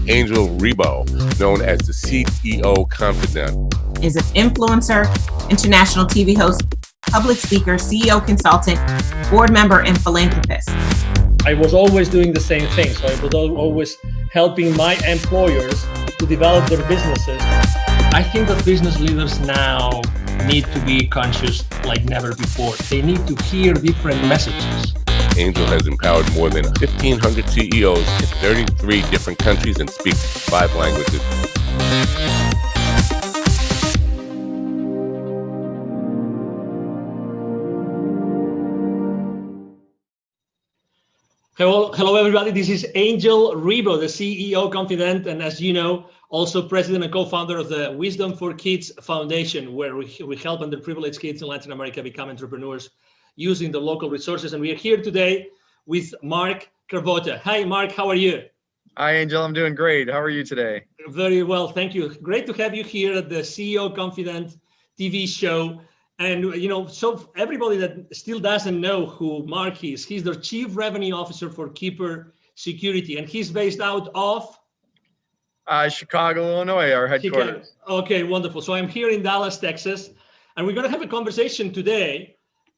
Angel Rebo, known as the CEO Confidant. Is an influencer, international TV host, public speaker, CEO consultant, board member, and philanthropist. I was always doing the same thing. So I was always helping my employers to develop their businesses. I think that business leaders now need to be conscious like never before. They need to hear different messages. Angel has empowered more than 1,500 CEOs in 33 different countries and speaks 5 languages. Hello, everybody. This is Angel Rebo, the CEO Confidant, and as you know, also president and co-founder of the Wisdom for Kids Foundation, where we help underprivileged kids in Latin America become entrepreneurs using the local resources. And we are here today with Mark Carvota. Hi, Mark. How are you? Hi, Angel. I'm doing great. How are you today? Very well. Thank you. Great to have you here at the CEO Confidant TV show. And, you know, so everybody that still doesn't know who Mark is, he's the Chief Revenue Officer for Keeper Security, and he's based out of? Chicago, Illinois, our headquarters. Chicago. Okay, wonderful. So I'm here in Dallas, Texas, and we're going to have a conversation today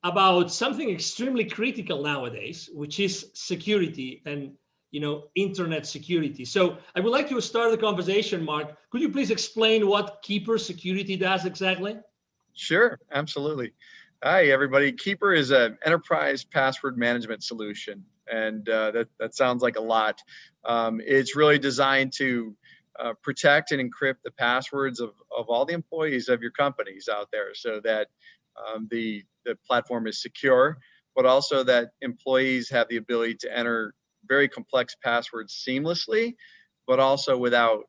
about something extremely critical nowadays, which is security and, you know, internet security. So I would like to start the conversation, Mark. Could you please explain what Keeper Security does exactly? Sure, absolutely. Hi, everybody. Keeper is an enterprise password management solution, and that sounds like a lot. It's really designed to protect and encrypt the passwords of all the employees of your companies out there, so that the platform is secure, but also that employees have the ability to enter very complex passwords seamlessly, but also without,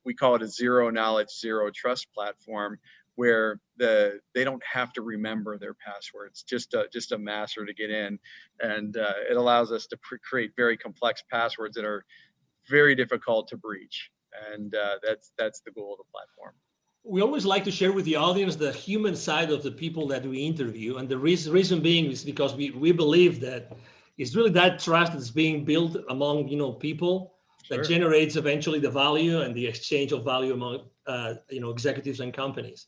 we call it a zero knowledge, zero trust platform, where they don't have to remember their passwords, just a master to get in, and it allows us to create very complex passwords that are very difficult to breach, and that's the goal of the platform. We always like to share with the audience the human side of the people that we interview, and the reason being is because we believe that it's really that trust that's being built among people that Sure. generates eventually the value and the exchange of value among executives and companies.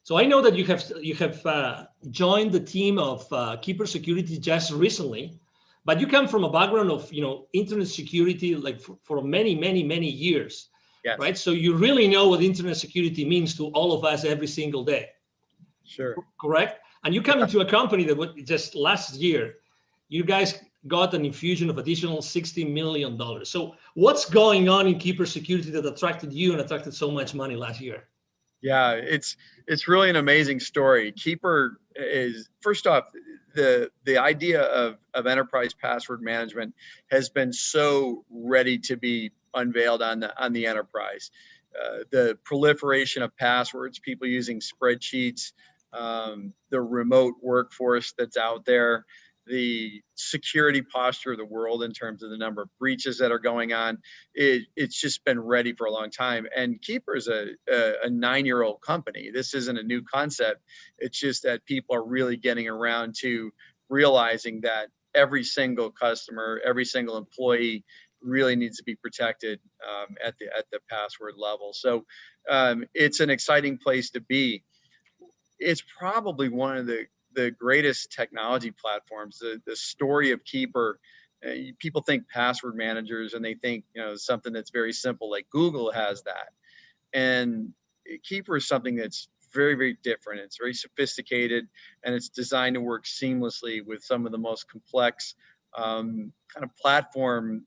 So I know that you have joined the team of Keeper Security just recently, but you come from a background of internet security like for many years, Yes. right? So you really know what internet security means to all of us every single day. Sure. Correct? And you come into a company that just last year, you guys got an infusion of additional $60 million. So what's going on in Keeper Security that attracted you and attracted so much money last year? Yeah, it's really an amazing story. Keeper is, first off, the idea of enterprise password management has been so ready to be unveiled on the enterprise. The proliferation of passwords, people using spreadsheets, the remote workforce that's out there, the security posture of the world in terms of the number of breaches that are going on, it's just been ready for a long time. And Keeper is a 9-year-old company. This isn't a new concept. It's just that people are really getting around to realizing that every single customer, every single employee really needs to be protected at the password level. So it's an exciting place to be. It's probably one of the greatest technology platforms. The story of Keeper, people think password managers and they think something that's very simple, like Google has that, and Keeper is something that's very different. It's very sophisticated, and it's designed to work seamlessly with some of the most complex kind of platform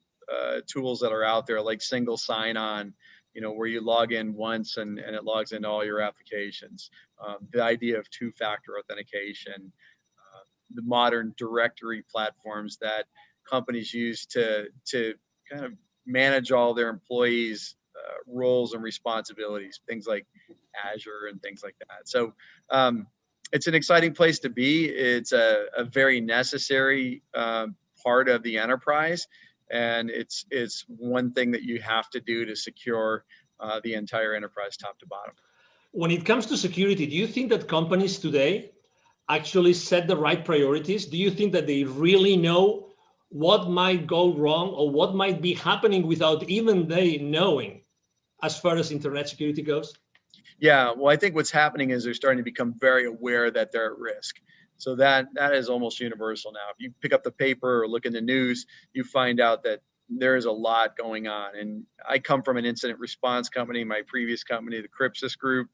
tools that are out there, like single sign-on, where you log in once and it logs into all your applications. The idea of two-factor authentication, the modern directory platforms that companies use to kind of manage all their employees' roles and responsibilities, things like Azure and things like that. So it's an exciting place to be. It's a very necessary part of the enterprise. And it's one thing that you have to do to secure the entire enterprise top to bottom. When it comes to security, do you think that companies today actually set the right priorities? Do you think that they really know what might go wrong or what might be happening without even they knowing as far as internet security goes? Yeah, well, I think what's happening is they're starting to become very aware that they're at risk. So that is almost universal now. If you pick up the paper or look in the news, you find out that there is a lot going on. And I come from an incident response company, my previous company, the Crypsis Group,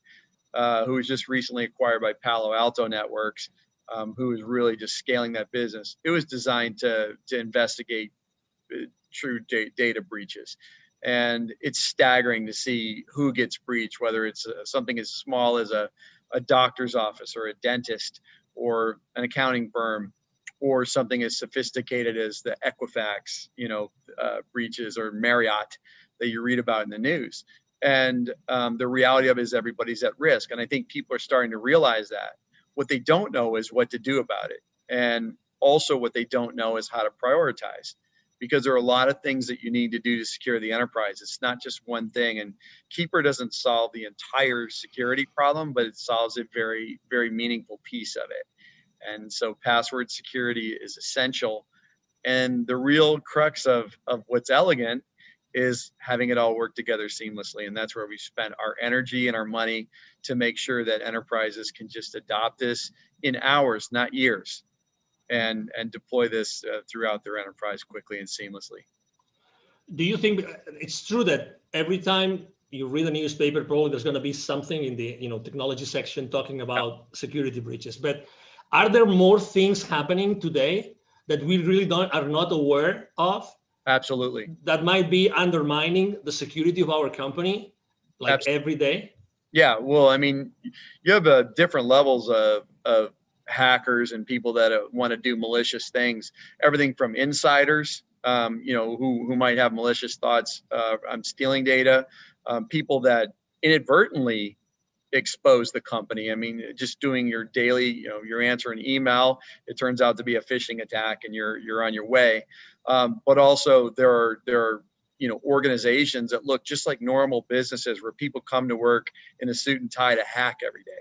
who was just recently acquired by Palo Alto Networks, who is really just scaling that business. It was designed to investigate true data breaches. And it's staggering to see who gets breached, whether it's something as small as a doctor's office or a dentist or an accounting firm, or something as sophisticated as the Equifax, breaches, or Marriott that you read about in the news. And the reality of it is everybody's at risk. And I think people are starting to realize that. What they don't know is what to do about it. And also what they don't know is how to prioritize, because there are a lot of things that you need to do to secure the enterprise. It's not just one thing. And Keeper doesn't solve the entire security problem, but it solves a very, very meaningful piece of it. And so password security is essential. And the real crux of what's elegant is having it all work together seamlessly. And that's where we spent our energy and our money to make sure that enterprises can just adopt this in hours, not years, and deploy this throughout their enterprise quickly and seamlessly. Do you think it's true that every time you read a newspaper, probably there's going to be something in the technology section talking about security breaches? But are there more things happening today that we really are not aware of? Absolutely. That might be undermining the security of our company, like Absolutely. every day? Yeah, well, I mean, you have different levels of hackers and people that want to do malicious things. Everything from insiders, who might have malicious thoughts on stealing data, people that inadvertently expose the company. I mean, just doing your daily, you're answering email, it turns out to be a phishing attack, and you're on your way. But also there are organizations that look just like normal businesses, where people come to work in a suit and tie to hack every day.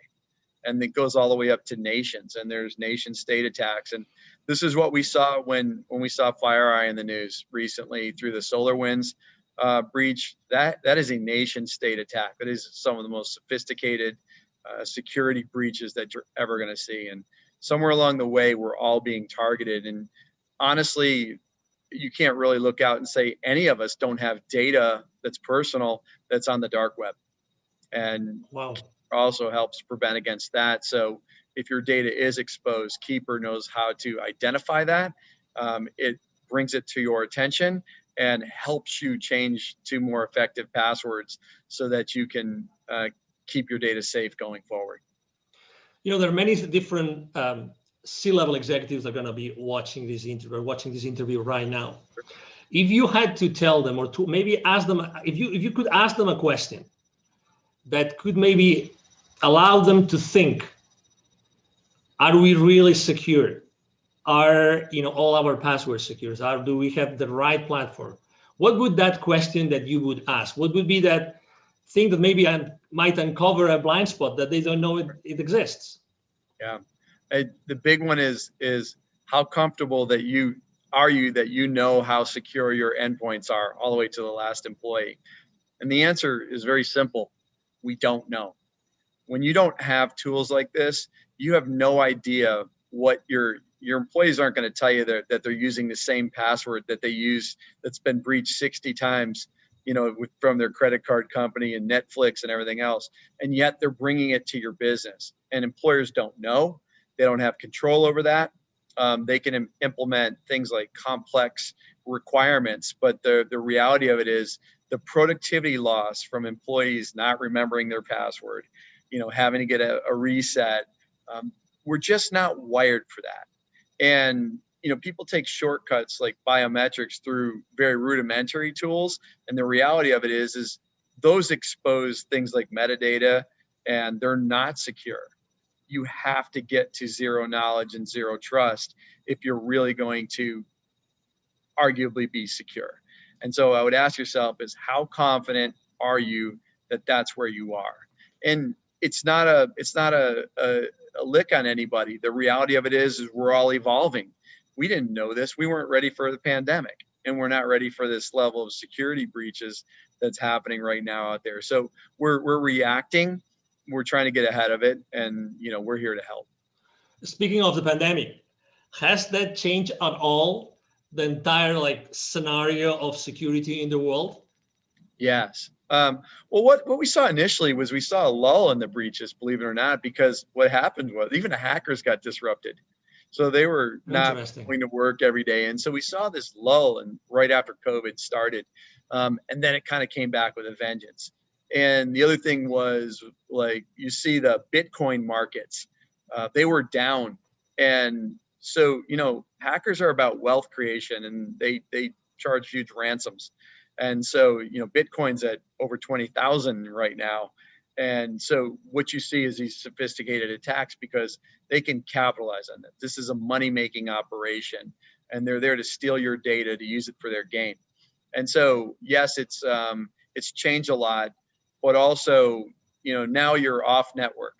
And it goes all the way up to nations, and there's nation state attacks. And this is what we saw when we saw FireEye in the news recently through the SolarWinds breach. That is a nation state attack. That is some of the most sophisticated security breaches that you're ever going to see. And somewhere along the way, we're all being targeted. And honestly, you can't really look out and say any of us don't have data that's personal that's on the dark web. And wow, also helps prevent against that. So if your data is exposed, Keeper knows how to identify that. It brings it to your attention and helps you change to more effective passwords so that you can keep your data safe going forward. There are many different C-level executives that are going to be watching this interview right now. If you had to tell them, or to maybe ask them, if you could ask them a question that could maybe allow them to think, are we really secure? Are all our passwords secure? Do we have the right platform? What would that question that you would ask? What would be that thing that maybe might uncover a blind spot that they don't know it exists? Yeah, the big one is how comfortable that you know how secure your endpoints are all the way to the last employee. And the answer is very simple. We don't know. When you don't have tools like this, you have no idea what your employees aren't going to tell you that they're using the same password that they use that's been breached 60 times, from their credit card company and Netflix and everything else. And yet they're bringing it to your business, and employers don't know. They don't have control over that. They can implement things like complex requirements, but the reality of it is the productivity loss from employees not remembering their password, having to get a reset. We're just not wired for that. And, people take shortcuts like biometrics through very rudimentary tools. And the reality of it is those expose things like metadata, and they're not secure. You have to get to zero knowledge and zero trust if you're really going to arguably be secure. And so I would ask yourself is, how confident are you that that's where you are? And it's not a lick on anybody. The reality of it is we're all evolving. we didn't know this. We weren't ready for the pandemic, and we're not ready for this level of security breaches that's happening right now out there. So we're reacting. We're trying to get ahead of it, and we're here to help. Speaking of the pandemic, has that changed at all the entire scenario of security in the world? Yes. Well, what we saw initially was we saw a lull in the breaches, believe it or not, because what happened was even the hackers got disrupted. So they were not going to work every day. And so we saw this lull and right after COVID started. And then it kind of came back with a vengeance. And the other thing was you see the Bitcoin markets, they were down. And so, hackers are about wealth creation, and they charge huge ransoms. And so, Bitcoin's at over 20,000 right now. And so what you see is these sophisticated attacks because they can capitalize on it. This is a money-making operation, and they're there to steal your data to use it for their gain. And so, yes, it's changed a lot, but also, now you're off network.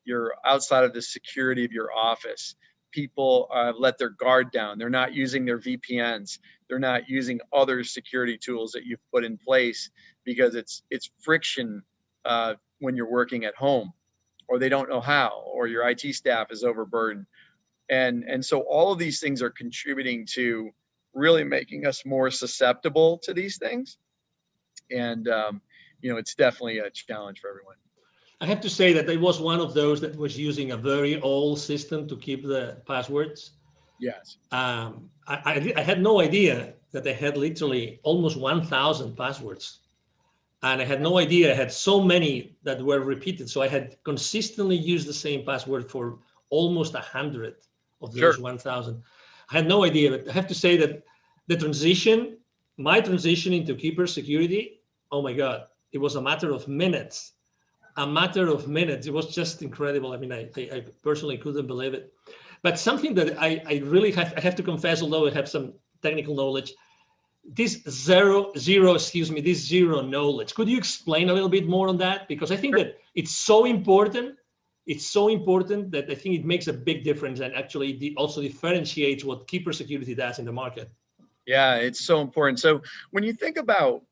You're outside of the security of your office. People let their guard down. They're not using their VPNs. They're not using other security tools that you've put in place because it's friction when you're working at home, or they don't know how, or your IT staff is overburdened. And so all of these things are contributing to really making us more susceptible to these things. And, it's definitely a challenge for everyone. I have to say that I was one of those that was using a very old system to keep the passwords. Yes. I had no idea that they had literally almost 1,000 passwords. And I had no idea I had so many that were repeated. So I had consistently used the same password for almost 100 of those 1,000. I had no idea, but I have to say that my transition into Keeper security, oh my God, it was a matter of minutes. It was just incredible. I mean, I personally couldn't believe it. But something that I really have to confess, although I have some technical knowledge, this zero knowledge. Could you explain a little bit more on that? Because I think that it's so important. It's so important that I think it makes a big difference and actually also differentiates what Keeper security does in the market. Yeah, it's so important. So when you think about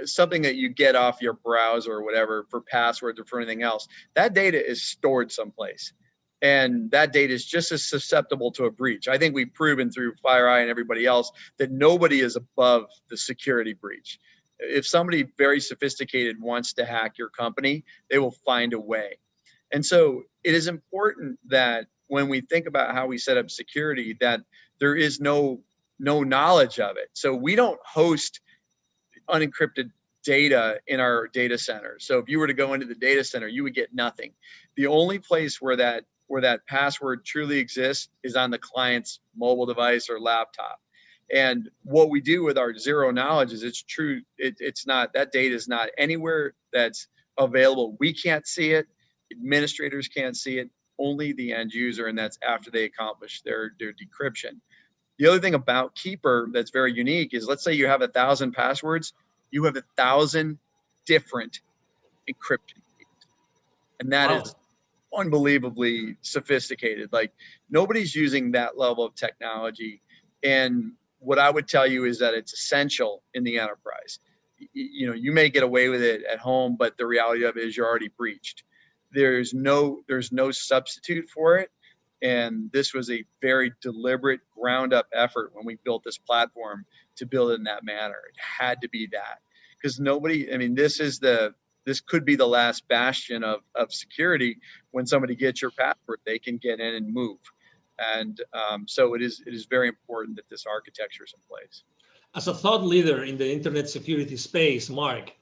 something that you get off your browser or whatever for passwords or for anything else, that data is stored someplace. And that data is just as susceptible to a breach. I think we've proven through FireEye and everybody else that nobody is above the security breach. If somebody very sophisticated wants to hack your company, they will find a way. And so it is important that when we think about how we set up security, that there is no knowledge of it. So we don't host unencrypted data in our data center. So if you were to go into the data center, you would get nothing. The only place where that password truly exists is on the client's mobile device or laptop. And what we do with our zero knowledge is it's true. It's not, that data is not anywhere that's available. We can't see it. Administrators can't see it. Only the end user, and that's after they accomplish their decryption. The other thing about Keeper that's very unique is, let's say you have 1,000 passwords, you have 1,000 different encryption keys. And that is unbelievably sophisticated. Like, nobody's using that level of technology. And what I would tell you is that it's essential in the enterprise. You may get away with it at home, but the reality of it is you're already breached. There's no substitute for it. And this was a very deliberate ground up effort when we built this platform to build it in that manner. It had to be that, because this could be the last bastion of security. When somebody gets your password, they can get in and move. And so it is very important that this architecture is in place. As a thought leader in the internet security space, Mark,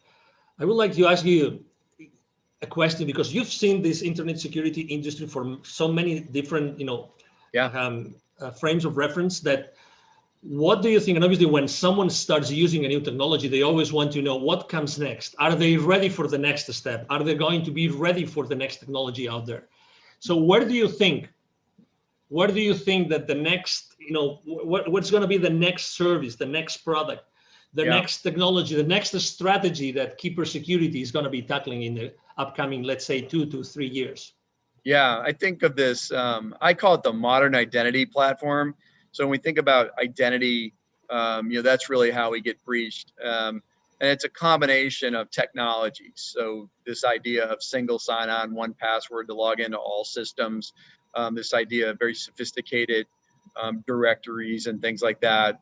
I would like to ask you a question, because you've seen this internet security industry for so many different, frames of reference. That, what do you think? And obviously, when someone starts using a new technology, they always want to know what comes next. Are they ready for the next step? Are they going to be ready for the next technology out there? So where do you think that the next, what's going to be the next service, the next product, the next technology, the next strategy that Keeper Security is going to be tackling in the upcoming, let's say, 2 to 3 years? Yeah, I think of this, I call it the modern identity platform. So when we think about identity, that's really how we get breached. And it's a combination of technologies. So this idea of single sign-on, one password to log into all systems, this idea of very sophisticated directories and things like that.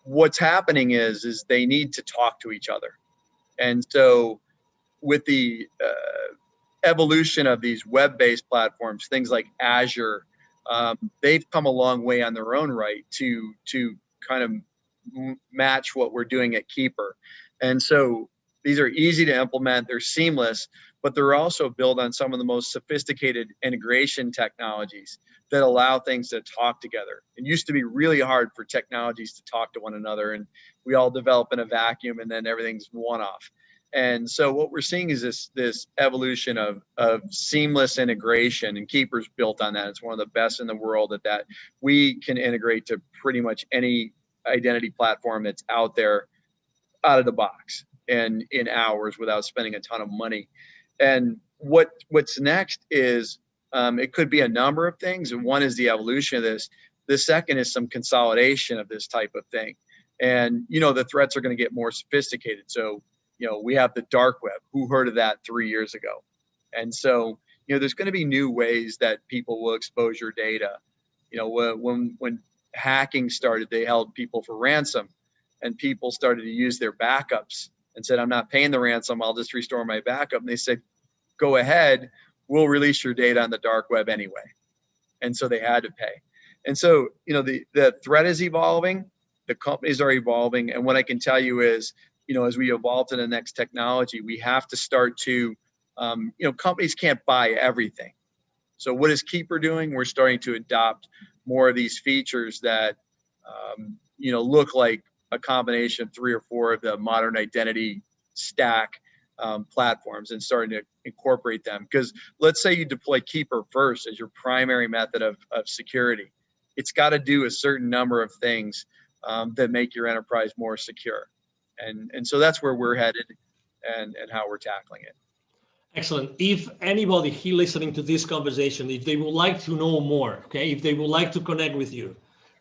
What's happening is they need to talk to each other. And so with the evolution of these web-based platforms, things like Azure, they've come a long way on their own right to kind of match what we're doing at Keeper. And so these are easy to implement, they're seamless, but they're also built on some of the most sophisticated integration technologies that allow things to talk together. It used to be really hard for technologies to talk to one another, and we all develop in a vacuum and then everything's one-off. And so what we're seeing is this evolution of seamless integration, and Keeper's built on that. It's one of the best in the world at that. We can integrate to pretty much any identity platform that's out there out of the box and in hours without spending a ton of money. And what's next is it could be a number of things. And one is the evolution of this. The second is some consolidation of this type of thing. And, the threats are going to get more sophisticated. So, we have the dark web. Who heard of that 3 years ago? And so, there's going to be new ways that people will expose your data. When hacking started, they held people for ransom, and people started to use their backups and said, I'm not paying the ransom, I'll just restore my backup. And they said, go ahead, we'll release your data on the dark web anyway. And so they had to pay. And so, the threat is evolving, the companies are evolving. And what I can tell you is, as we evolve to the next technology, we have to start to, companies can't buy everything. So what is Keeper doing? We're starting to adopt more of these features that, look like a combination of 3 or 4 of the modern identity stack platforms, and starting to incorporate them. Because let's say you deploy Keeper first as your primary method of security. It's got to do a certain number of things that make your enterprise more secure. And so that's where we're headed and how we're tackling it. Excellent. If anybody here listening to this conversation, if they would like to know more, okay, if they would like to connect with you,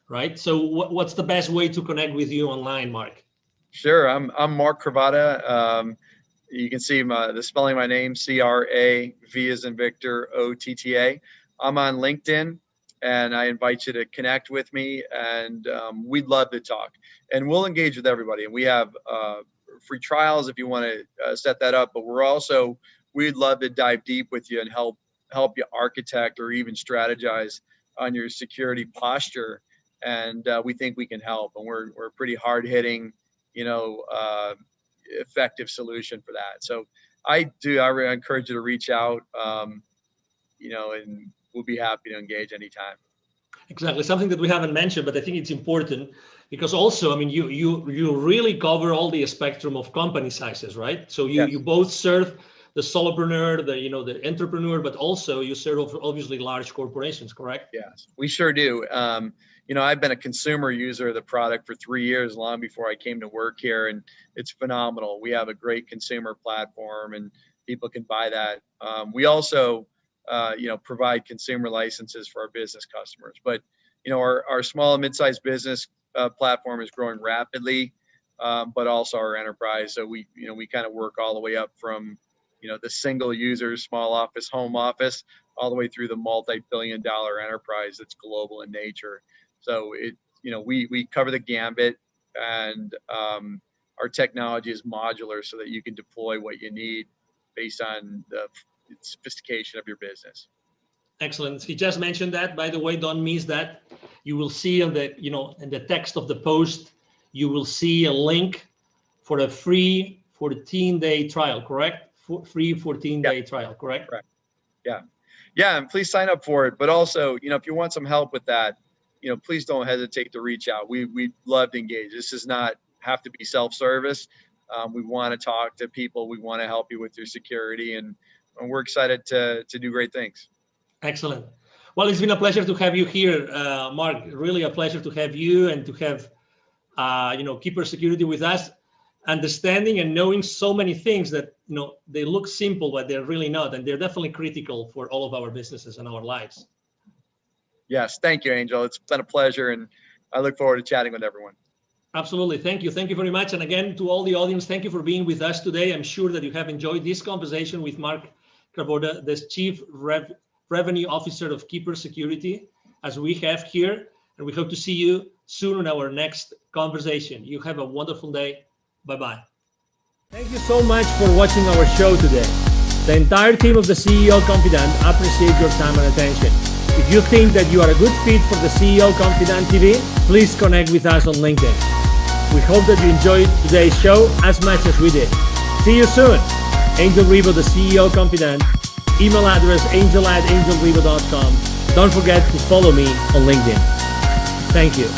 right? So what's the best way to connect with you online, Mark? Sure. I'm Mark Cravata. You can see the spelling of my name, C-R-A-V as in Victor, O-T-T-A. I'm on LinkedIn, and I invite you to connect with me, and we'd love to talk. And we'll engage with everybody. And we have free trials if you want to set that up. But we'd love to dive deep with you and help you architect or even strategize on your security posture. And we think we can help. And we're a pretty hard-hitting, effective solution for that. So I really encourage you to reach out, and we'll be happy to engage anytime. Exactly. Something that we haven't mentioned, but I think it's important because also, I mean, you really cover all the spectrum of company sizes, right? So you, Yes. you both serve the solopreneur, the entrepreneur, but also you serve obviously large corporations, correct? Yes, we sure do. I've been a consumer user of the product for 3 years, long before I came to work here, and it's phenomenal. We have a great consumer platform, and people can buy that. We also, provide consumer licenses for our business customers. But, our small and mid-sized business platform is growing rapidly, but also our enterprise. So we kind of work all the way up from, the single user, small office, home office, all the way through the multi-billion-dollar enterprise that's global in nature. So we cover the gambit, and our technology is modular so that you can deploy what you need based on the sophistication of your business. Excellent. He just mentioned that, by the way, don't miss that. You will see in the text of the post, you will see a link for a free 14-day trial, correct? Free 14-day trial, correct? Correct. Yeah, and please sign up for it. But also, if you want some help with that, please don't hesitate to reach out. We'd love to engage. This does not have to be self-service. We want to talk to people. We want to help you with your security, and we're excited to do great things. Excellent. Well, it's been a pleasure to have you here, Mark. Really a pleasure to have you and to have, Keeper Security with us. understanding and knowing so many things that, they look simple, but they're really not. And they're definitely critical for all of our businesses and our lives. Yes. Thank you, Angel. It's been a pleasure. And I look forward to chatting with everyone. Absolutely. Thank you. Thank you very much. And again, to all the audience, thank you for being with us today. I'm sure that you have enjoyed this conversation with Mark Kraboda, the Chief Revenue Officer of Keeper Security, as we have here. And we hope to see you soon in our next conversation. You have a wonderful day. Bye-bye. Thank you so much for watching our show today. The entire team of the CEO Confidant appreciate your time and attention. If you think that you are a good fit for the CEO Confidant TV, please connect with us on LinkedIn. We hope that you enjoyed today's show as much as we did. See you soon. Angel Ribo, the CEO Confidant. Email address angel@angelribo.com. Don't forget to follow me on LinkedIn. Thank you.